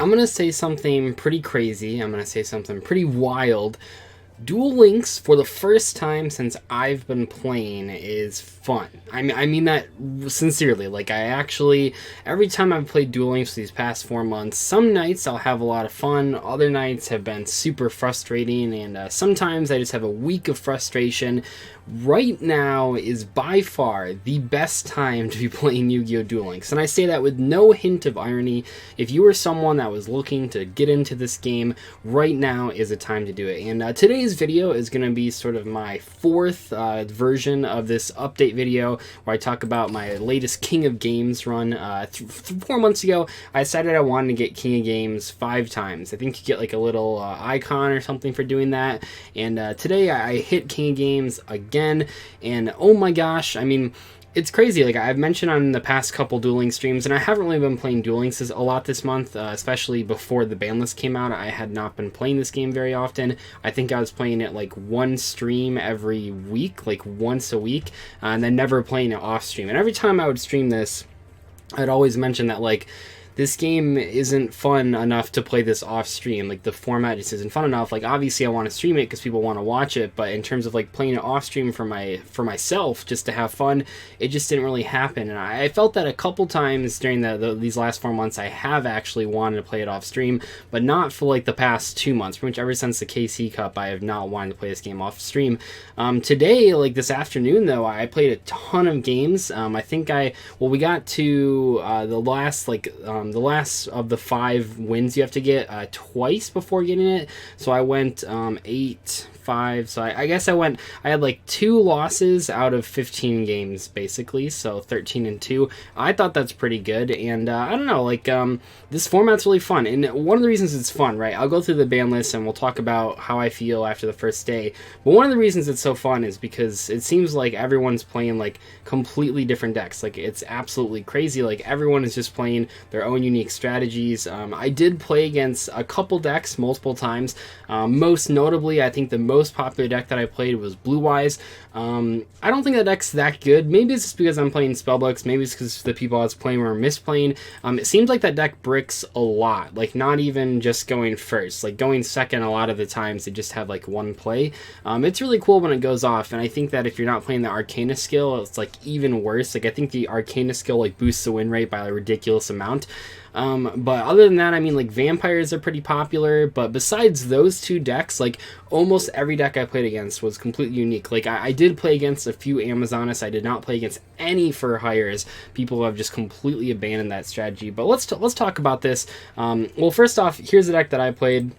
I'm going to say something pretty crazy. I'm going to say something pretty wild. Duel Links, for the first time since I've been playing, is fun. I mean that sincerely. Like, I actually, every time I've played Duel Links these past 4 months, some nights I'll have a lot of fun, other nights have been super frustrating, and sometimes I just have a week of frustration. Right now is by far the best time to be playing Yu-Gi-Oh! Duel Links, and I say that with no hint of irony. If you were someone that was looking to get into this game, right now is a time to do it. And today's video is going to be sort of my fourth version of this update video, where I talk about my latest King of Games run. 4 months ago, I decided I wanted to get King of Games 5 times. I think you get like a little icon or something for doing that, and today I hit King of Games again, and oh my gosh, I mean, it's crazy. Like, I've mentioned on the past couple Duel Links streams, and I haven't really been playing Duel Links a lot this month, especially before the ban list came out. I had not been playing this game very often. I think I was playing it like one stream every week, like once a week, and then never playing it off stream. And every time I would stream this, I'd always mention that, like, this game isn't fun enough to play this off stream. Like, the format just isn't fun enough. Like, obviously I want to stream it because people want to watch it, but in terms of like playing it off stream for myself just to have fun, it just didn't really happen. And I felt that a couple times during these last 4 months I have actually wanted to play it off stream, but not for like the past 2 months. Pretty much ever since the KC Cup, I have not wanted to play this game off stream. Today, like this afternoon though, I played a ton of games. I think we got to the last of the 5 wins you have to get twice before getting it. So I went 8-5. So I guess I had like 2 losses out of 15 games basically. So 13-2. I thought that's pretty good. And I don't know, like this format's really fun. And one of the reasons it's fun, right? I'll go through the ban list and we'll talk about how I feel after the first day. But one of the reasons it's so fun is because it seems like everyone's playing like completely different decks. Like, it's absolutely crazy. Like, everyone is just playing their own unique strategies. I did play against a couple decks multiple times. Most notably, I think the most popular deck that I played was Blue Eyes. I don't think that deck's that good. Maybe it's just because I'm playing spellbooks. Maybe it's because the people I was playing were misplaying. It seems like that deck bricks a lot. Like, not even just going first. Like, going second a lot of the times they just have like one play. It's really cool when it goes off, and I think that if you're not playing the Arcana skill, it's like even worse. Like, I think the Arcana skill like boosts the win rate by a ridiculous amount. But other than that, I mean, like, vampires are pretty popular, but besides those 2 decks, like, almost every deck I played against was completely unique. Like, I did play against a few Amazonists. I did not play against any for hires. People have just completely abandoned that strategy. But let's talk about this. Well, first off, here's the deck that I played.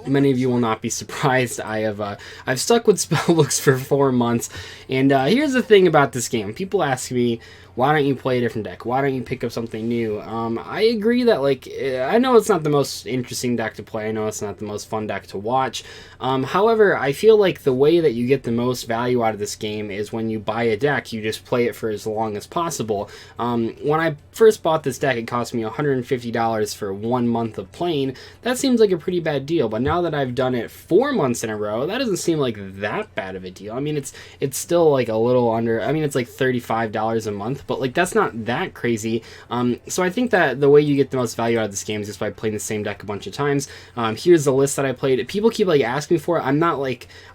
Many of you will not be surprised. I've stuck with spellbooks for 4 months, and here's the thing about this game. People ask me, why don't you play a different deck? Why don't you pick up something new? I agree that, like, I know it's not the most interesting deck to play. I know it's not the most fun deck to watch. However, I feel like the way that you get the most value out of this game is when you buy a deck, you just play it for as long as possible. When I first bought this deck, it cost me $150 for 1 month of playing. That seems like a pretty bad deal, but now that I've done it 4 months in a row, that doesn't seem like that bad of a deal. I mean, it's still like a little under, I mean, it's like $35 a month, but like, that's not that crazy. So I think that the way you get the most value out of this game is just by playing the same deck a bunch of times. Here's the list that I played. People keep like asking for it. I'm not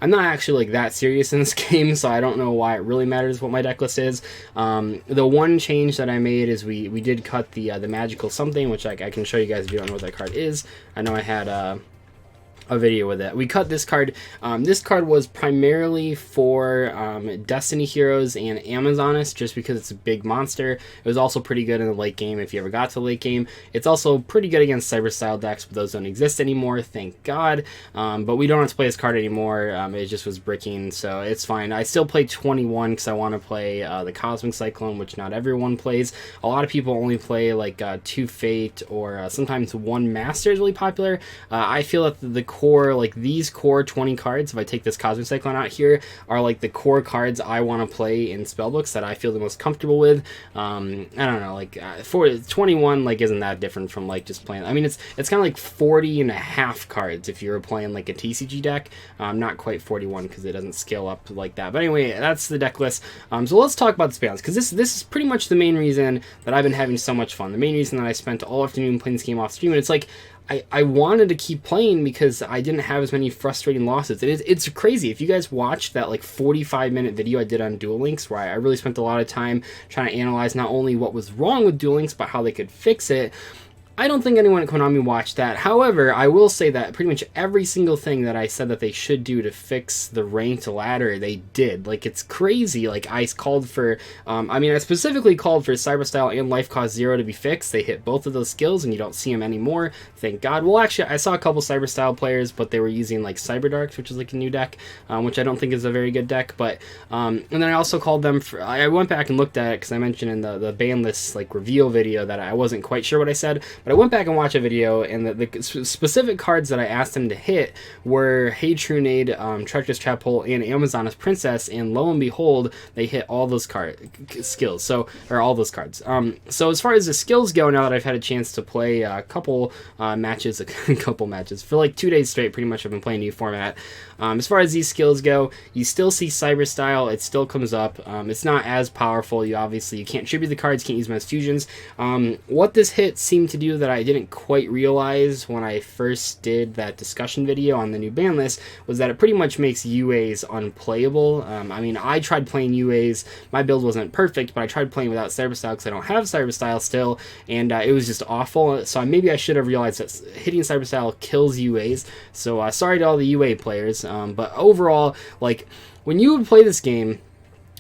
actually like that serious in this game, so I don't know why it really matters what my deck list is. The one change that I made is we did cut the magical something, which I can show you guys if you don't know what that card is. I know I had a video with it. We cut this card. This card was primarily for Destiny Heroes and Amazoness, just because it's a big monster. It was also pretty good in the late game if you ever got to the late game. It's also pretty good against Cyber style decks, but those don't exist anymore, thank God. But we don't have to play this card anymore. It just was bricking, so it's fine. I still play 21 because I want to play the Cosmic Cyclone, which not everyone plays. A lot of people only play like 2 Fate, or sometimes 1 Master is really popular. I feel that the core, like these core 20 cards, if I take this Cosmic Cyclone out here, are like the core cards I want to play in spellbooks that I feel the most comfortable with. I don't know, like for 21, like, isn't that different from like just playing, I mean, it's kind of like 40 and a half cards if you're playing like a TCG deck. Not quite 41 because it doesn't scale up like that, but anyway, that's the deck list. So let's talk about the spans, because this is pretty much the main reason that I've been having so much fun, the main reason that I spent all afternoon playing this game off stream. And it's like, I wanted to keep playing because I didn't have as many frustrating losses. It's crazy. If you guys watched that like 45-minute video I did on Duel Links, where I really spent a lot of time trying to analyze not only what was wrong with Duel Links, but how they could fix it, I don't think anyone at Konami watched that. However, I will say that pretty much every single thing that I said that they should do to fix the ranked ladder, they did. Like, it's crazy. Like, I called for, I specifically called for Cyberstyle and Life Cost Zero to be fixed. They hit both of those skills, and you don't see them anymore. Thank God. Well, actually, I saw a couple Cyberstyle players, but they were using, like, Cyberdarks, which is, like, a new deck, which I don't think is a very good deck. But, and then I also called them for, I went back and looked at it, because I mentioned in the ban list, like, reveal video that I wasn't quite sure what I said. But I went back and watched a video, and the specific cards that I asked them to hit were Hey True Nade, Treacherous Trap Hole, and Amazoness Princess, and lo and behold, they hit all those skills. So, or all those cards. So as far as the skills go, now that I've had a chance to play a couple matches, for like 2 days straight, pretty much I've been playing new format. As far as these skills go, you still see Cyberstyle. It still comes up. It's not as powerful. You can't tribute the cards, can't use them as fusions. What this hit seemed to do that I didn't quite realize when I first did that discussion video on the new ban list was that it pretty much makes UAs unplayable. I tried playing UAs. My build wasn't perfect, but I tried playing without Cyberstyle because I don't have Cyberstyle still, and it was just awful. So maybe I should have realized that hitting Cyberstyle kills UAs. So sorry to all the UA players. But overall, like, when you would play this game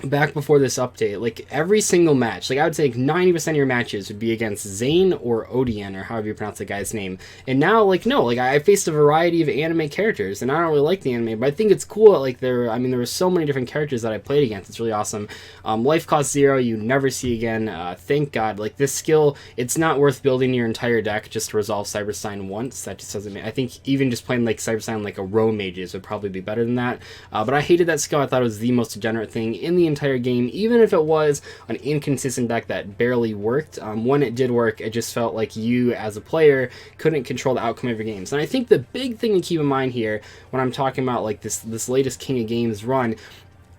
back before this update, like, every single match, like, I would say like 90% of your matches would be against Zane or Odian, or however you pronounce the guy's name. And now, like, no, like, I faced a variety of anime characters, and I don't really like the anime, but I think it's cool that, like, there were so many different characters that I played against. It's really awesome. Life Cost Zero, you never see again. Thank God. Like, this skill, it's not worth building your entire deck just to resolve Cyberstein once. That just doesn't I think even just playing, like, Cyberstein like a row mages would probably be better than that. But I hated that skill. I thought it was the most degenerate thing in the entire game, even if it was an inconsistent deck that barely worked. When it did work, it just felt like you as a player couldn't control the outcome of your games. And I think the big thing to keep in mind here when I'm talking about like this latest King of Games run,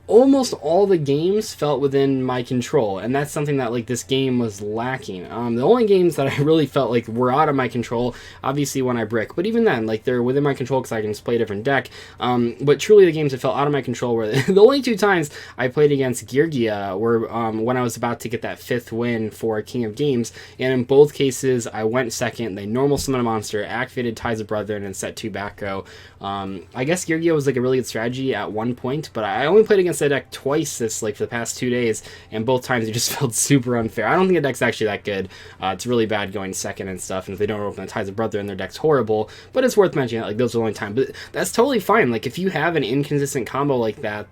almost all the games felt within my control, and that's something that, like, this game was lacking. The only games that I really felt like were out of my control, obviously when I brick, but even then, like, they're within my control because I can just play a different deck. But truly the games that felt out of my control were the only two times I played against Geargia were when I was about to get that 5th win for King of Games, and in both cases I went second. They normal summoned a monster, activated Ties of Brethren, and set 2 back row. I guess Geargia was like a really good strategy at one point, but I only played against that deck twice for the past 2 days, and both times it just felt super unfair. I don't think the deck's actually that good. It's really bad going second and stuff, and if they don't open the Ties of Brother, their deck's horrible, but it's worth mentioning that, like, those are the only time. But that's totally fine. Like, if you have an inconsistent combo like that,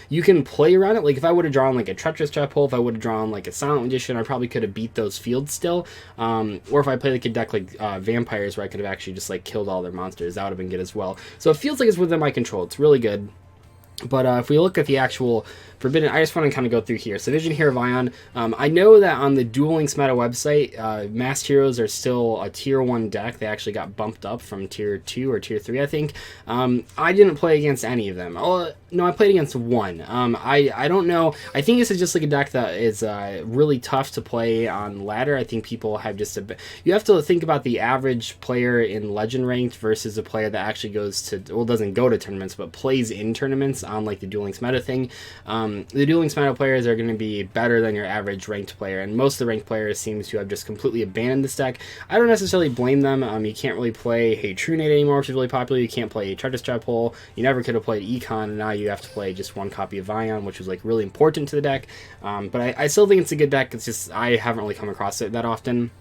you can play around it. Like, if I would have drawn like a Treacherous Trap Hole, if I would have drawn like a Silent Magician, I probably could have beat those fields still. Or if I played like a deck like Vampires, where I could have actually just like killed all their monsters, that would have been good as well. So it feels like it's within my control. It's really good. But if we look at the actual Forbidden, I just want to kind of go through here. So Vision Hero of Ion, I know that on the Duel Links meta website, Masked Heroes are still a tier 1 deck. They actually got bumped up from tier 2 or tier 3, I think. I didn't play against any of them. Oh, no, I played against one. I don't know. I think this is just like a deck that is really tough to play on ladder. I think people have just you have to think about the average player in Legend Ranked versus a player that actually goes to, well, doesn't go to tournaments, but plays in tournaments on like the Duel Links meta thing. The Duel Links meta players are going to be better than your average ranked player, and most of the ranked players seems to have just completely abandoned this deck. I don't necessarily blame them. You can't really play Hey True Nade anymore, which is really popular. You can't play Treacherous Trap Hole. You never could have played Econ, and now you have to play just one copy of Ion, which was like really important to the deck. But I still think it's a good deck. It's just I haven't really come across it that often.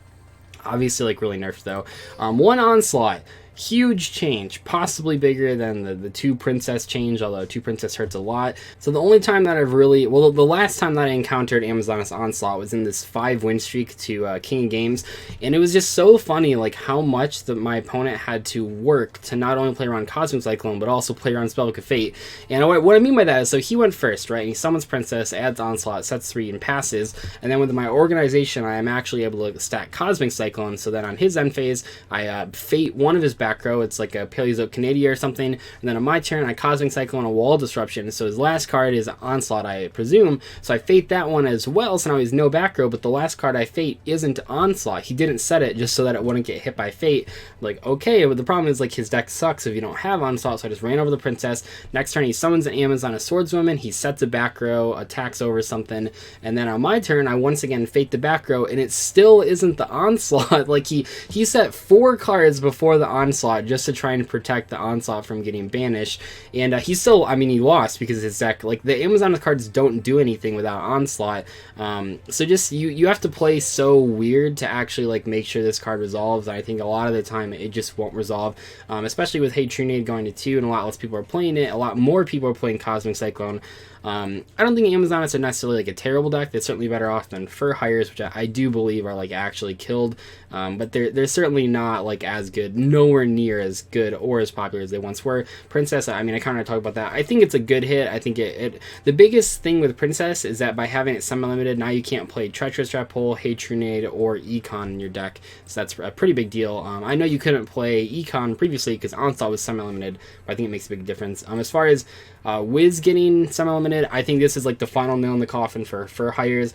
Obviously, like, really nerfed though. One Onslaught. Huge change, possibly bigger than the 2 Princess change, although 2 Princess hurts a lot. So the only time that I've really, well, the last time that I encountered Amazoness Onslaught was in this 5 win streak to King of Games, and it was just so funny, like, how much my opponent had to work to not only play around Cosmic Cyclone, but also play around Spellbook of Fate. And what I mean by that is, so he went first, right, and he summons Princess, adds Onslaught, sets 3, and passes, and then with my organization, I am actually able to stack Cosmic Cyclone, so then on his end phase, I Fate one of his back back row. It's like a Paleozoic Canadia or something. And then on my turn, I Cosmic Cyclone a Wall Disruption. So his last card is Onslaught, I presume. So I Fate that one as well, so now he's no back row, but the last card I Fate isn't Onslaught. He didn't set it just so that it wouldn't get hit by Fate. Like, okay, but the problem is, like, his deck sucks if you don't have Onslaught, so I just ran over the Princess. Next turn, he summons an Amazon, a Swordswoman, he sets a back row, attacks over something, and then on my turn, I once again Fate the back row, and it still isn't the Onslaught. Like, he set 4 cards before the Onslaught just to try and protect the Onslaught from getting banished, and he still, I mean, he lost because his deck, like, the Amazon cards don't do anything without Onslaught, so just, you have to play so weird to actually, like, make sure this card resolves, and I think a lot of the time it just won't resolve, especially with Hey Trunade going to 2, and a lot less people are playing it, a lot more people are playing Cosmic Cyclone. I don't think Amazonists are necessarily like a terrible deck. They're certainly better off than Fur Hires, which I do believe are like actually killed, but they're certainly not like as good, nowhere near as good or as popular as they once were. Princess, I mean, I kind of talk about that. I think it's a good hit. I think the biggest thing with Princess is that by having it semi-limited, now you can't play Treacherous Trap Hole, Hey Trunade, or Econ in your deck, so that's a pretty big deal. I know you couldn't play Econ previously because Onslaught was semi-limited, but I think it makes a big difference. As far as Wiz getting semi-limited, I think this is like the final nail in the coffin for Hires.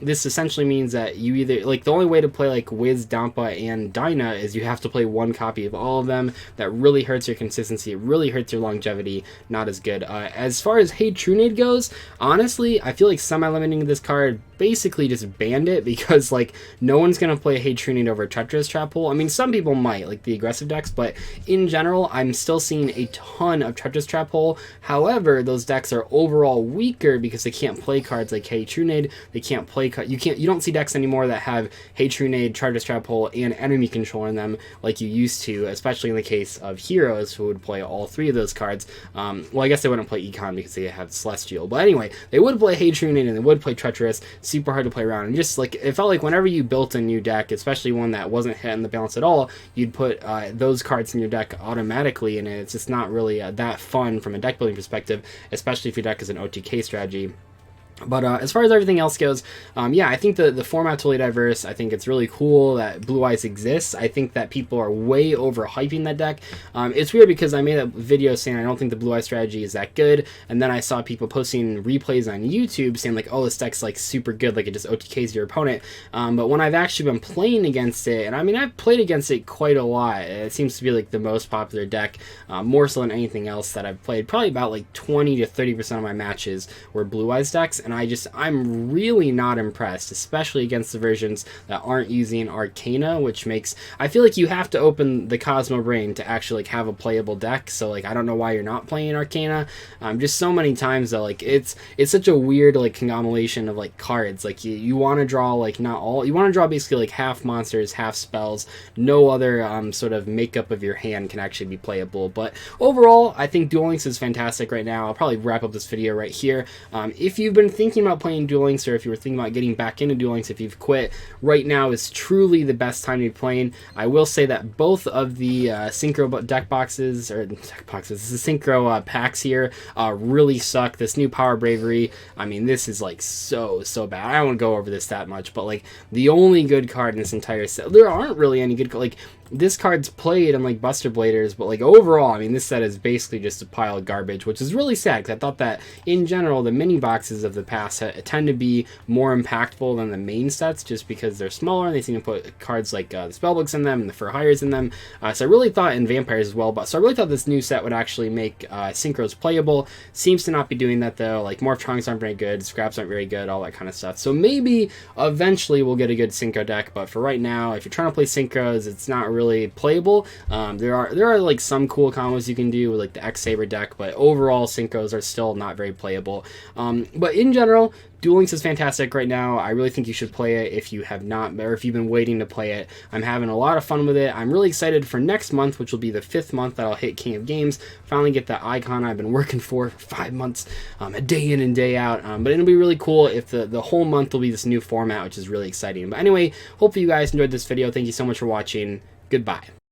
This essentially means that you either, like, the only way to play like Wiz, Dampa, and Dyna is you have to play one copy of all of them. That really hurts your consistency, it really hurts your longevity, not as good. As far as Hey Trunade goes, honestly, I feel like semi-limiting this card basically just banned it, because like no one's gonna play Hey Trunade over Treacherous Trap Hole. I mean, some people might, like the aggressive decks, but in general, I'm still seeing a ton of Treacherous Trap Hole. However, those decks are overall weaker because they can't play cards like Hey Trunade. They can't play you don't see decks anymore that have Hey Trunade, Treacherous Trap Hole, and enemy control in them like you used to, especially in the case of heroes who would play all 3 of those cards. Well, I guess they wouldn't play Econ because they have Celestial, but anyway, they would play Hey Trunade and they would play Treacherous. Super hard to play around, and just like it felt like whenever you built a new deck, especially one that wasn't hitting the balance at all, you'd put those cards in your deck automatically, and it's just not really that fun from a deck building perspective, especially if your deck is an OTK strategy. But as far as everything else goes, yeah, I think the format's totally diverse. I think it's really cool that Blue Eyes exists. I think that people are way overhyping that deck. It's weird because I made a video saying I don't think the Blue Eyes strategy is that good, and then I saw people posting replays on YouTube saying like, oh, this deck's like super good, like it just OTKs your opponent. But when I've actually been playing against it, and I mean, I've played against it quite a lot. It seems to be like the most popular deck, more so than anything else that I've played. Probably about like 20 to 30% of my matches were Blue Eyes decks, and I'm really not impressed, especially against the versions that aren't using Arcana, which makes, I feel like you have to open the Cosmo Brain to actually like have a playable deck, so like I don't know why you're not playing Arcana. Just so many times though, like it's such a weird like conglomeration of like cards. Like you want to draw like not all, you want to draw basically like half monsters, half spells. No other sort of makeup of your hand can actually be playable. But overall, I think Duel Links is fantastic right now. I'll probably wrap up this video right here. If you've been thinking about playing Duel Links, or if you were thinking about getting back into Duel Links, if you've quit, right now is truly the best time to be playing. I will say that both of the synchro deck boxes, the synchro packs here really suck. This new Power Bravery, I mean, this is like so bad. I don't want to go over this that much, but like the only good card in this entire set, there aren't really any good, like this card's played in like Buster Bladers, but like overall, I mean, this set is basically just a pile of garbage, which is really sad because I thought that in general the mini boxes of the past tend to be more impactful than the main sets, just because they're smaller and they seem to put cards like the Spellbooks in them and the Fur Hires in them. So I really thought, in Vampires as well, but so I really thought this new set would actually make synchros playable. Seems to not be doing that though. Like Morphtronics aren't very good, Scraps aren't very good, all that kind of stuff. So maybe eventually we'll get a good synchro deck, but for right now, if you're trying to play synchros, it's not really playable. There are like some cool combos you can do with like the X-Saber deck, but overall synchros are still not very playable. But in general, Duel Links is fantastic right now. I really think you should play it if you have not, or if you've been waiting to play it. I'm having a lot of fun with it. I'm really excited for next month, which will be the 5th month that I'll hit King of Games. Finally get that icon I've been working for 5 months, a day in and day out. But it'll be really cool if the whole month will be this new format, which is really exciting. But anyway, hopefully you guys enjoyed this video. Thank you so much for watching. Goodbye.